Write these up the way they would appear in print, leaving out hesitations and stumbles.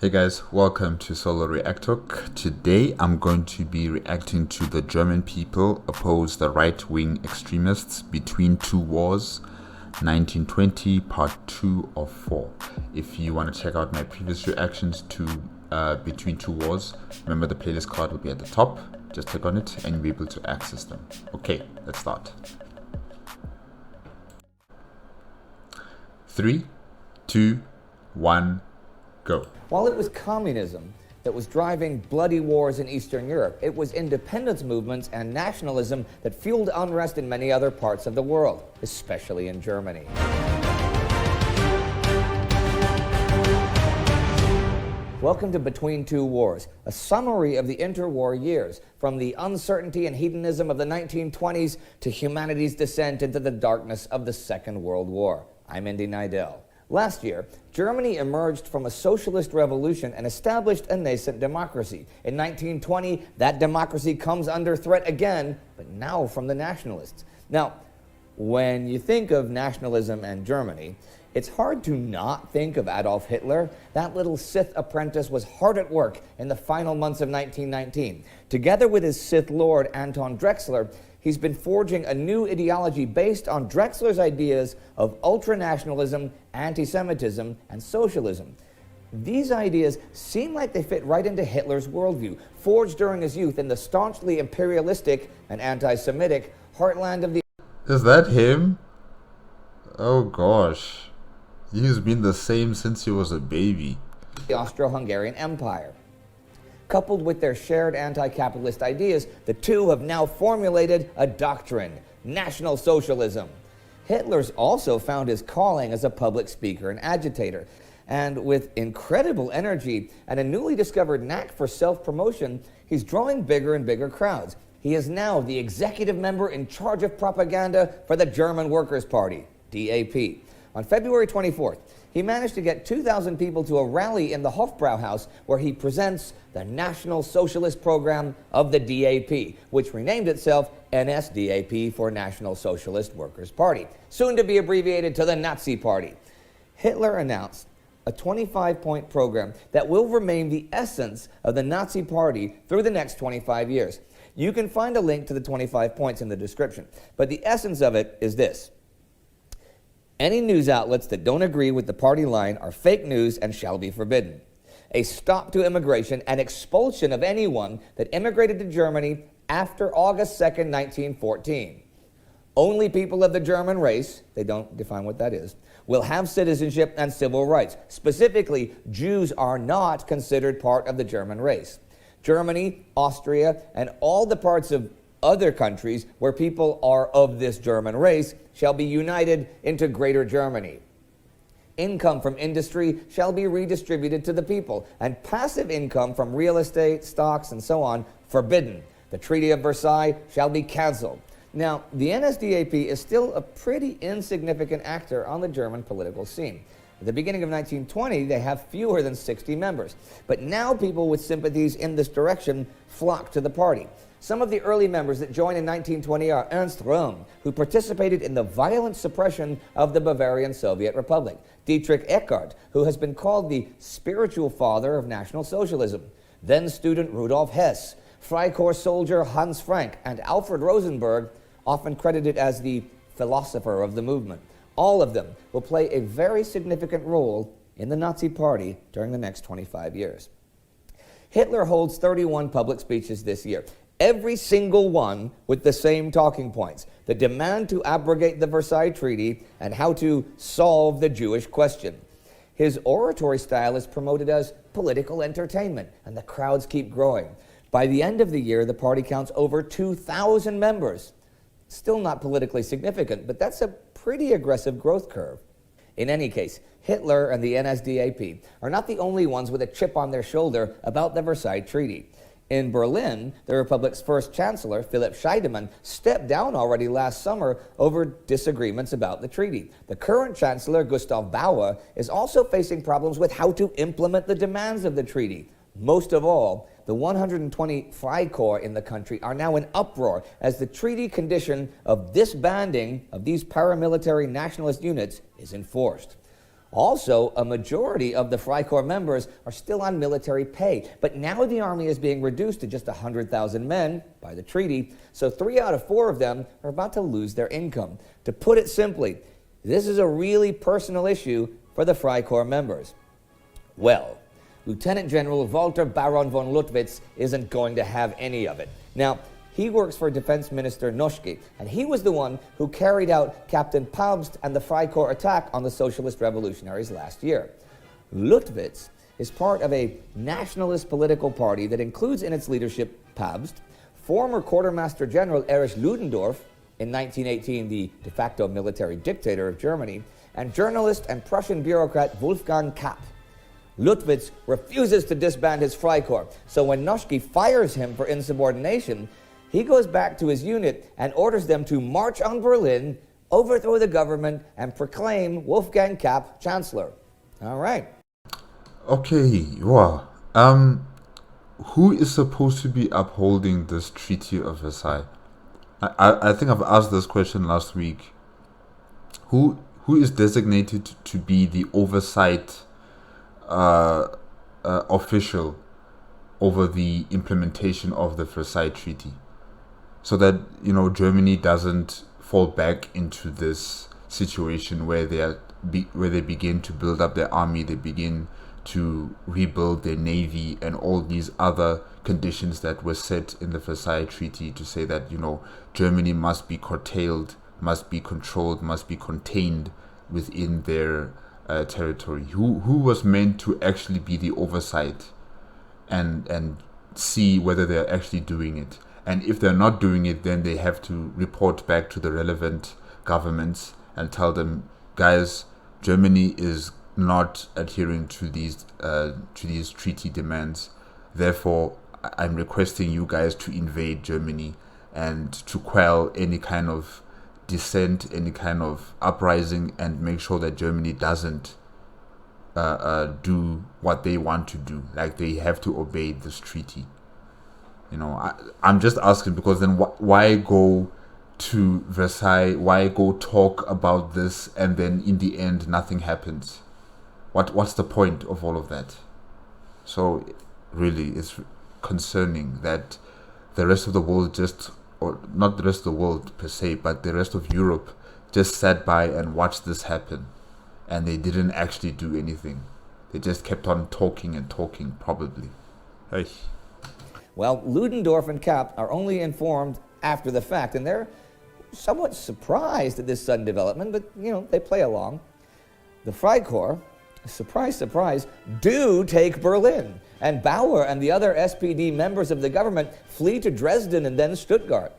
Hey guys, welcome to Solo ReacTalk. Today I'm going to be reacting to the German people oppose the right-wing extremists between two wars, 1920 part 2 of 4. If you want to check out my previous reactions to Between Two Wars, remember the playlist card will be at the top. Just click on it and you'll be able to access them. Okay, let's start. 3, 2, 1, go. While it was communism that was driving bloody wars in Eastern Europe, it was independence movements and nationalism that fueled unrest in many other parts of the world, especially in Germany. Welcome to Between Two Wars, a summary of the interwar years, from the uncertainty and hedonism of the 1920s to humanity's descent into the darkness of the Second World War. I'm Indy Nidell. Last year, Germany emerged from a socialist revolution and established a nascent democracy. In 1920, that democracy comes under threat again, but now from the nationalists. Now, when you think of nationalism and Germany, it's hard to not think of Adolf Hitler. That little Sith apprentice was hard at work in the final months of 1919. Together with his Sith Lord, Anton Drexler, he's been forging a new ideology based on Drexler's ideas of ultranationalism, anti-Semitism, and socialism. These ideas seem like they fit right into Hitler's worldview, forged during his youth in the staunchly imperialistic and anti-Semitic heartland of the... Is that him? Oh gosh. He's been the same since he was a baby. The Austro-Hungarian Empire. Coupled with their shared anti-capitalist ideas, the two have now formulated a doctrine, National Socialism. Hitler's also found his calling as a public speaker and agitator, and with incredible energy and a newly discovered knack for self-promotion, he's drawing bigger and bigger crowds. He is now the executive member in charge of propaganda for the German Workers' Party, DAP. On February 24th, he managed to get 2,000 people to a rally in the Hofbrauhaus where he presents the National Socialist Program of the DAP, which renamed itself NSDAP for National Socialist Workers' Party, soon to be abbreviated to the Nazi Party. Hitler announced a 25-point program that will remain the essence of the Nazi Party through the next 25 years. You can find a link to the 25 points in the description, but the essence of it is this. Any news outlets that don't agree with the party line are fake news and shall be forbidden. A stop to immigration and expulsion of anyone that immigrated to Germany after August 2nd, 1914. Only people of the German race, they don't define what that is, will have citizenship and civil rights. Specifically, Jews are not considered part of the German race. Germany, Austria, and all the parts of other countries where people are of this German race shall be united into Greater Germany. Income from industry shall be redistributed to the people, and passive income from real estate, stocks, and so on forbidden. The Treaty of Versailles shall be cancelled. Now, the NSDAP is still a pretty insignificant actor on the German political scene. At the beginning of 1920, they have fewer than 60 members. But now people with sympathies in this direction flock to the party. Some of the early members that joined in 1920 are Ernst Röhm, who participated in the violent suppression of the Bavarian Soviet Republic; Dietrich Eckart, who has been called the spiritual father of National Socialism; then student Rudolf Hess; Freikorps soldier Hans Frank; and Alfred Rosenberg, often credited as the philosopher of the movement. All of them will play a very significant role in the Nazi Party during the next 25 years. Hitler holds 31 public speeches this year, every single one with the same talking points: the demand to abrogate the Versailles Treaty and how to solve the Jewish question. His oratory style is promoted as political entertainment, and the crowds keep growing. By the end of the year, the party counts over 2,000 members. Still not politically significant, but that's a pretty aggressive growth curve. In any case, Hitler and the NSDAP are not the only ones with a chip on their shoulder about the Versailles Treaty. In Berlin, the Republic's first chancellor, Philipp Scheidemann, stepped down already last summer over disagreements about the treaty. The current chancellor, Gustav Bauer, is also facing problems with how to implement the demands of the treaty. Most of all, the 120 Freikorps in the country are now in uproar as the treaty condition of disbanding of these paramilitary nationalist units is enforced. Also, a majority of the Freikorps members are still on military pay, but now the army is being reduced to just 100,000 men by the treaty, so 3 out of 4 of them are about to lose their income. To put it simply, this is a really personal issue for the Freikorps members. Well, Lieutenant General Walter Baron von Luttwitz isn't going to have any of it. Now, he works for Defense Minister Noschke, and he was the one who carried out Captain Pabst and the Freikorps attack on the Socialist Revolutionaries last year. Luttwitz is part of a nationalist political party that includes in its leadership Pabst, former Quartermaster General Erich Ludendorff, in 1918 the de facto military dictator of Germany, and journalist and Prussian bureaucrat Wolfgang Kapp. Luttwitz refuses to disband his Freikorps, so when Noschke fires him for insubordination, he goes back to his unit and orders them to march on Berlin, overthrow the government, and proclaim Wolfgang Kapp Chancellor. All right. Okay, wow. Who is supposed to be upholding this Treaty of Versailles? I think I've asked this question last week. Who is designated to be the oversight official over the implementation of the Versailles Treaty, so that Germany doesn't fall back into this situation where they begin to build up their army, they begin to rebuild their navy, and all these other conditions that were set in the Versailles Treaty to say that Germany must be curtailed, must be controlled, must be contained within their territory. Who was meant to actually be the oversight and see whether they're actually doing it? And if they're not doing it, then they have to report back to the relevant governments and tell them, guys, Germany is not adhering to these treaty demands. Therefore, I'm requesting you guys to invade Germany and to quell any kind of dissent, any kind of uprising, and make sure that Germany doesn't do what they want to do. Like, they have to obey this treaty. I'm just asking, because then why go to Versailles? Why go talk about this and then in the end nothing happens? What's the point of all of that? So really, it's concerning that the rest of the world or not the rest of the world per se, but the rest of Europe just sat by and watched this happen, and they didn't actually do anything. They just kept on talking and talking, probably. Hey. Well, Ludendorff and Kapp are only informed after the fact, and they're somewhat surprised at this sudden development, but, they play along. The Freikorps, surprise, surprise, do take Berlin, and Bauer and the other SPD members of the government flee to Dresden and then Stuttgart.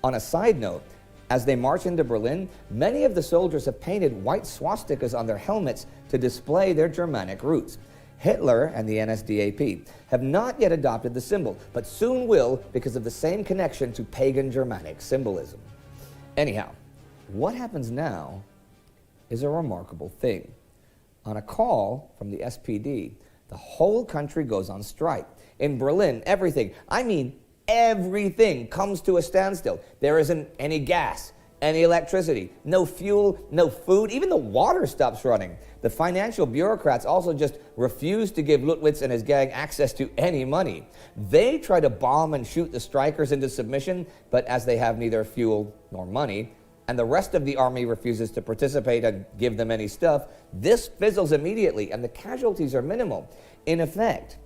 On a side note, as they march into Berlin, many of the soldiers have painted white swastikas on their helmets to display their Germanic roots. Hitler and the NSDAP have not yet adopted the symbol, but soon will because of the same connection to pagan Germanic symbolism. Anyhow, what happens now is a remarkable thing. On a call from the SPD, the whole country goes on strike. In Berlin, everything comes to a standstill. There isn't any gas, any electricity, no fuel, no food, even the water stops running. The financial bureaucrats also just refuse to give Luttwitz and his gang access to any money. They try to bomb and shoot the strikers into submission, but as they have neither fuel nor money, and the rest of the army refuses to participate and give them any stuff, this fizzles immediately, and the casualties are minimal. In effect,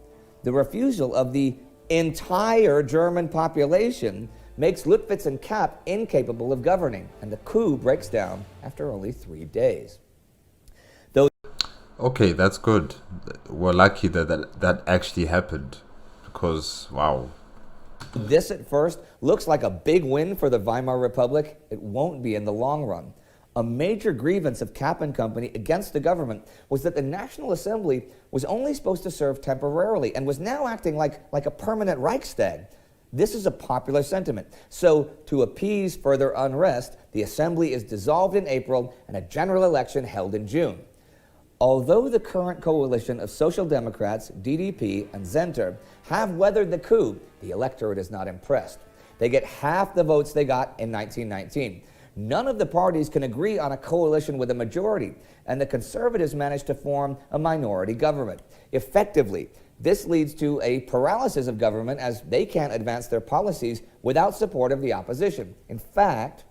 the refusal of the entire German population makes Luttwitz and Kapp incapable of governing, and the coup breaks down after only 3 days. Okay, that's good. We're lucky that actually happened, because, wow. This at first looks like a big win for the Weimar Republic. It won't be in the long run. A major grievance of Kapp and Company against the government was that the National Assembly was only supposed to serve temporarily and was now acting like a permanent Reichstag. This is a popular sentiment. So, to appease further unrest, the Assembly is dissolved in April and a general election held in June. Although the current coalition of Social Democrats, DDP, and Zenter have weathered the coup, the electorate is not impressed. They get half the votes they got in 1919. none of the parties can agree on a coalition with a majority, and the conservatives manage to form a minority government. Effectively, this leads to a paralysis of government as they can't advance their policies without support of the opposition. In fact,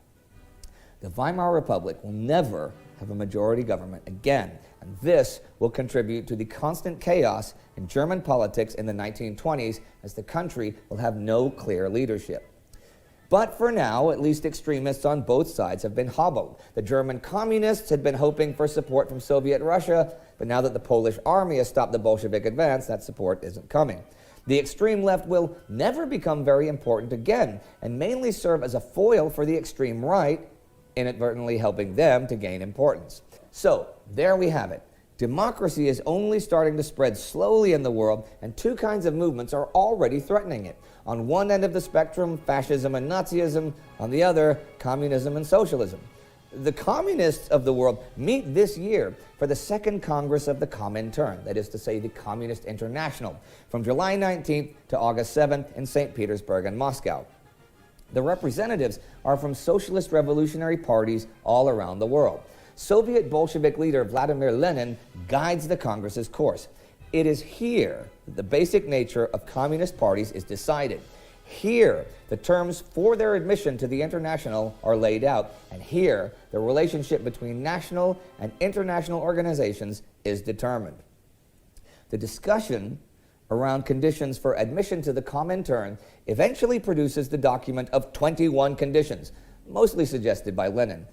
the Weimar Republic will never have a majority government again, and this will contribute to the constant chaos in German politics in the 1920s as the country will have no clear leadership. But for now, at least extremists on both sides have been hobbled. The German communists had been hoping for support from Soviet Russia, but now that the Polish army has stopped the Bolshevik advance, that support isn't coming. The extreme left will never become very important again, and mainly serve as a foil for the extreme right, inadvertently helping them to gain importance. So, there we have it. Democracy is only starting to spread slowly in the world, and two kinds of movements are already threatening it. On one end of the spectrum, fascism and Nazism. On the other, communism and socialism. The communists of the world meet this year for the second Congress of the Comintern, that is to say, the Communist International, from July 19th to August 7th in St. Petersburg and Moscow. The representatives are from socialist revolutionary parties all around the world. Soviet Bolshevik leader Vladimir Lenin guides the Congress's course. It is here that the basic nature of communist parties is decided. Here, the terms for their admission to the International are laid out, and here, the relationship between national and international organizations is determined. The discussion around conditions for admission to the Comintern eventually produces the document of 21 conditions, mostly suggested by Lenin.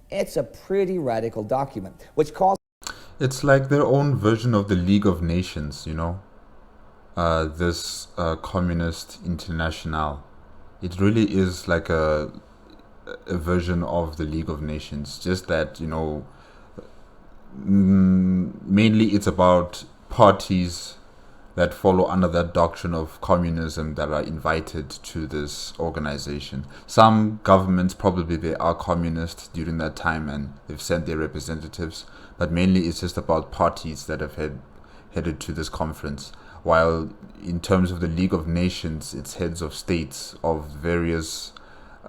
It's a pretty radical document, which calls... It's like their own version of the League of Nations, you know? This Communist International. It really is like a version of the League of Nations, just that, you know, mainly it's about parties that follow under that doctrine of communism that are invited to this organization. Some governments, probably they are communist during that time and they've sent their representatives, but mainly it's just about parties that have headed to this conference. While in terms of the League of Nations, it's heads of states of various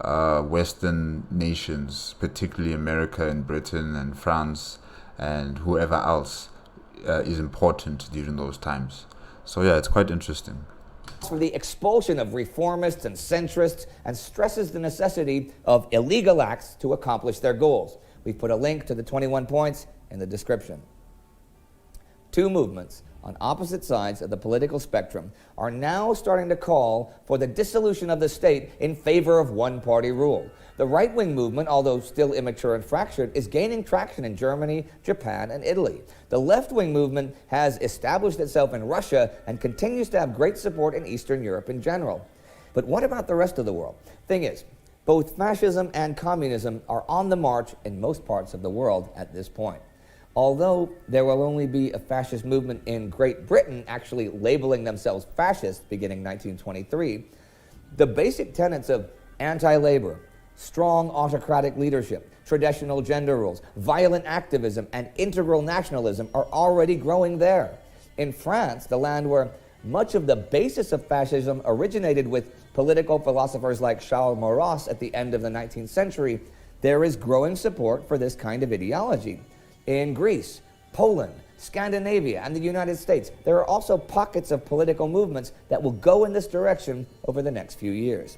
Western nations, particularly America and Britain and France and whoever else is important during those times. So yeah, it's quite interesting. For the expulsion of reformists and centrists and stresses the necessity of illegal acts to accomplish their goals. We've put a link to the 21 points in the description. Two movements on opposite sides of the political spectrum are now starting to call for the dissolution of the state in favor of one-party rule. The right-wing movement, although still immature and fractured, is gaining traction in Germany, Japan, and Italy. The left-wing movement has established itself in Russia and continues to have great support in Eastern Europe in general. But what about the rest of the world? Thing is, both fascism and communism are on the march in most parts of the world at this point. Although there will only be a fascist movement in Great Britain actually labeling themselves fascist beginning 1923, the basic tenets of anti-labor, strong autocratic leadership, traditional gender roles, violent activism, and integral nationalism are already growing there. In France, the land where much of the basis of fascism originated with political philosophers like Charles Maurras at the end of the 19th century, there is growing support for this kind of ideology. In Greece, Poland, Scandinavia, and the United States, there are also pockets of political movements that will go in this direction over the next few years.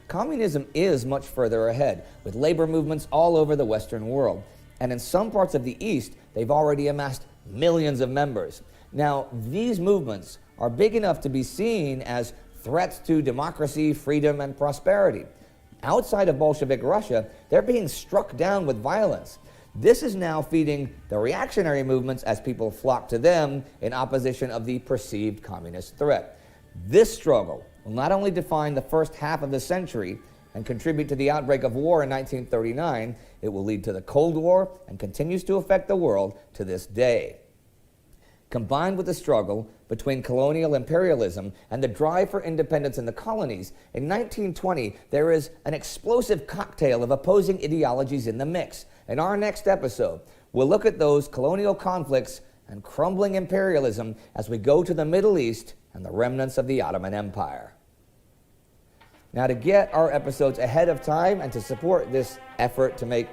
Communism is much further ahead, with labor movements all over the Western world. And in some parts of the East, they've already amassed millions of members. Now, these movements are big enough to be seen as threats to democracy, freedom, and prosperity. Outside of Bolshevik Russia, they're being struck down with violence. This is now feeding the reactionary movements as people flock to them in opposition of the perceived communist threat. This struggle will not only define the first half of the century and contribute to the outbreak of war in 1939, it will lead to the Cold War and continues to affect the world to this day. Combined with the struggle between colonial imperialism and the drive for independence in the colonies, in 1920 there is an explosive cocktail of opposing ideologies in the mix. In our next episode, we'll look at those colonial conflicts and crumbling imperialism as we go to the Middle East and the remnants of the Ottoman Empire. Now, to get our episodes ahead of time and to support this effort to make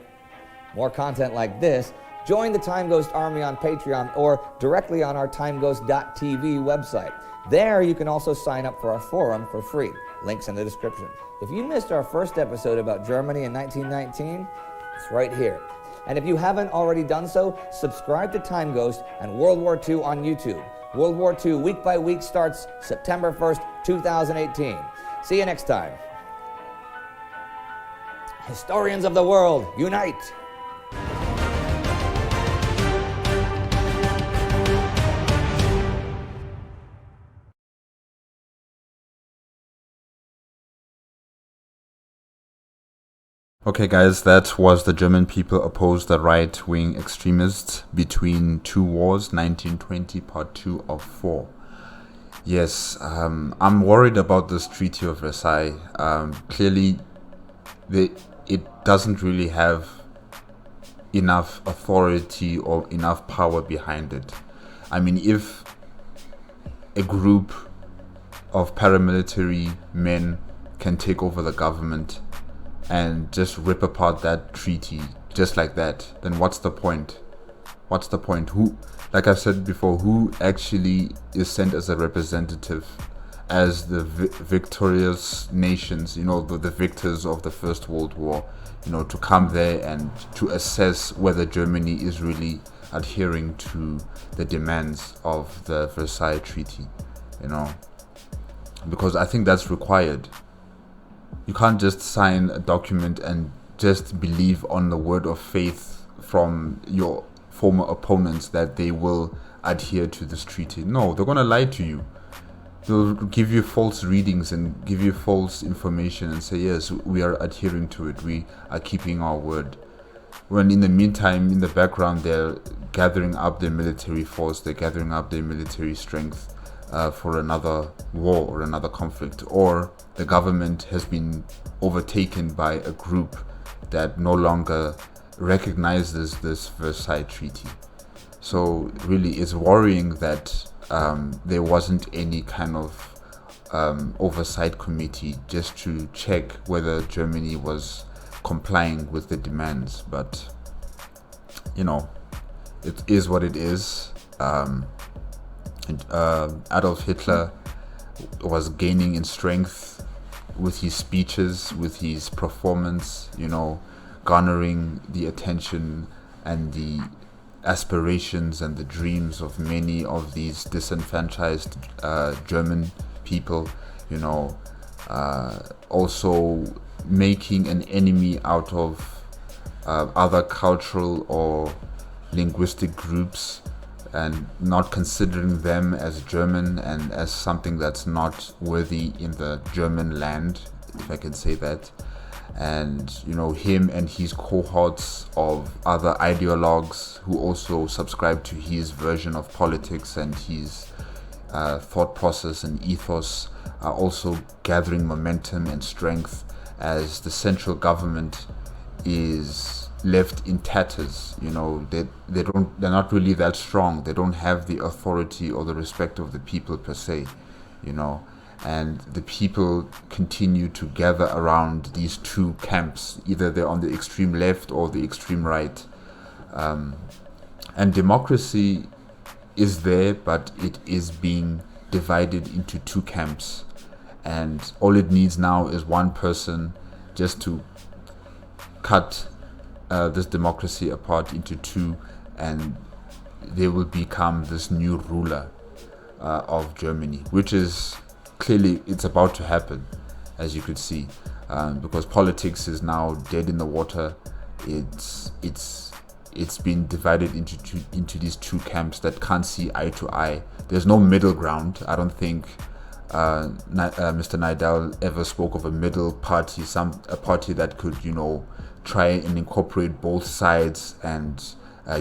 more content like this, join the Time Ghost Army on Patreon or directly on our timeghost.tv website. There you can also sign up for our forum for free. Links in the description. If you missed our first episode about Germany in 1919, it's right here. And if you haven't already done so, subscribe to Time Ghost and World War II on YouTube. World War II week by week starts September 1st, 2018. See you next time. Historians of the world, unite! Okay guys, that was The German People Oppose the Right-Wing Extremists Between Two Wars, 1920, part 2 of 4. Yes, I'm worried about this Treaty of Versailles. Clearly, it doesn't really have enough authority or enough power behind it. I mean, if a group of paramilitary men can take over the government and just rip apart that treaty just like that, then what's the point? What's the point? Who, like I've said before, who actually is sent as a representative as the victorious nations, the victors of the First World War, to come there and to assess whether Germany is really adhering to the demands of the Versailles Treaty, because I think that's required. You can't just sign a document and just believe on the word of faith from your former opponents that they will adhere to this treaty. No, they're going to lie to you. They'll give you false readings and give you false information and say, yes, we are adhering to it. We are keeping our word. When in the meantime, in the background, they're gathering up their military force, they're gathering up their military strength for another war or another conflict, or the government has been overtaken by a group that no longer recognizes this Versailles Treaty. So really it's worrying that there wasn't any kind of oversight committee just to check whether Germany was complying with the demands. But it is what it is. Adolf Hitler was gaining in strength with his speeches, with his performance, garnering the attention and the aspirations and the dreams of many of these disenfranchised German people, also making an enemy out of other cultural or linguistic groups and not considering them as German and as something that's not worthy in the German land, if I can say that. And him and his cohorts of other ideologues who also subscribe to his version of politics and his thought process and ethos are also gathering momentum and strength as the central government is left in tatters. They're not really that strong. They don't have the authority or the respect of the people per se, and the people continue to gather around these two camps. Either they're on the extreme left or the extreme right, and democracy is there, but it is being divided into two camps, and all it needs now is one person just to cut this democracy apart into two, and they will become this new ruler of Germany, which is clearly it's about to happen, as you could see, because politics is now dead in the water. It's been divided into these two camps that can't see eye to eye. There's no middle ground. I don't think Mr. Nidal ever spoke of a middle party, a party that could try and incorporate both sides and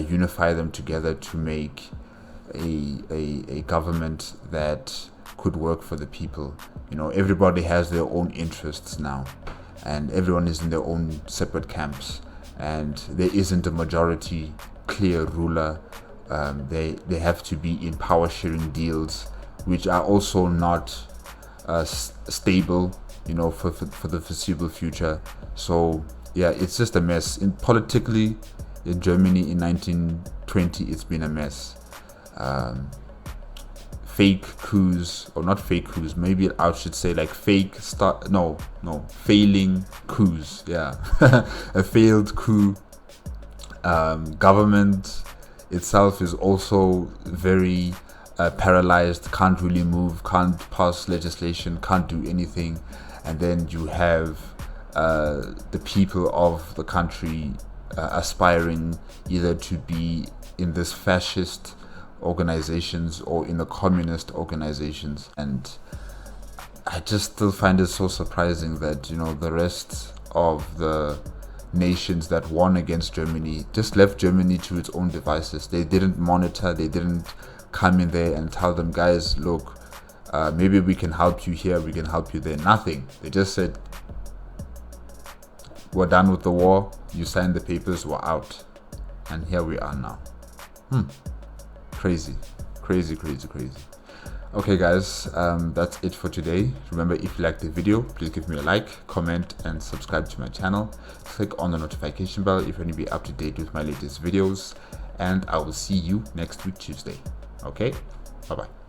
unify them together to make a government that could work for the people. Everybody has their own interests now, and everyone is in their own separate camps, and there isn't a majority clear ruler. They have to be in power sharing deals, which are also not stable. you know, for the foreseeable future. So yeah, it's just a mess. Politically, in Germany in 1920, it's been a mess. Fake coups, or not fake coups, maybe I should say like failing coups. Yeah, a failed coup. Government itself is also very paralyzed, can't really move, can't pass legislation, can't do anything. And then you have the people of the country aspiring either to be in this fascist organizations or in the communist organizations. And I just still find it so surprising that, you know, the rest of the nations that won against Germany just left Germany to its own devices. They didn't monitor, they didn't come in there and tell them, guys, look, maybe we can help you here, we can help you there. Nothing. They just said, we're done with the war, you signed the papers, we're out. And here we are now. Crazy. Okay guys, that's it for today. Remember, if you liked the video, please give me a like, comment, and subscribe to my channel. Click on the notification bell if you want to be up to date with my latest videos, and I will see you next week Tuesday. Okay, bye bye.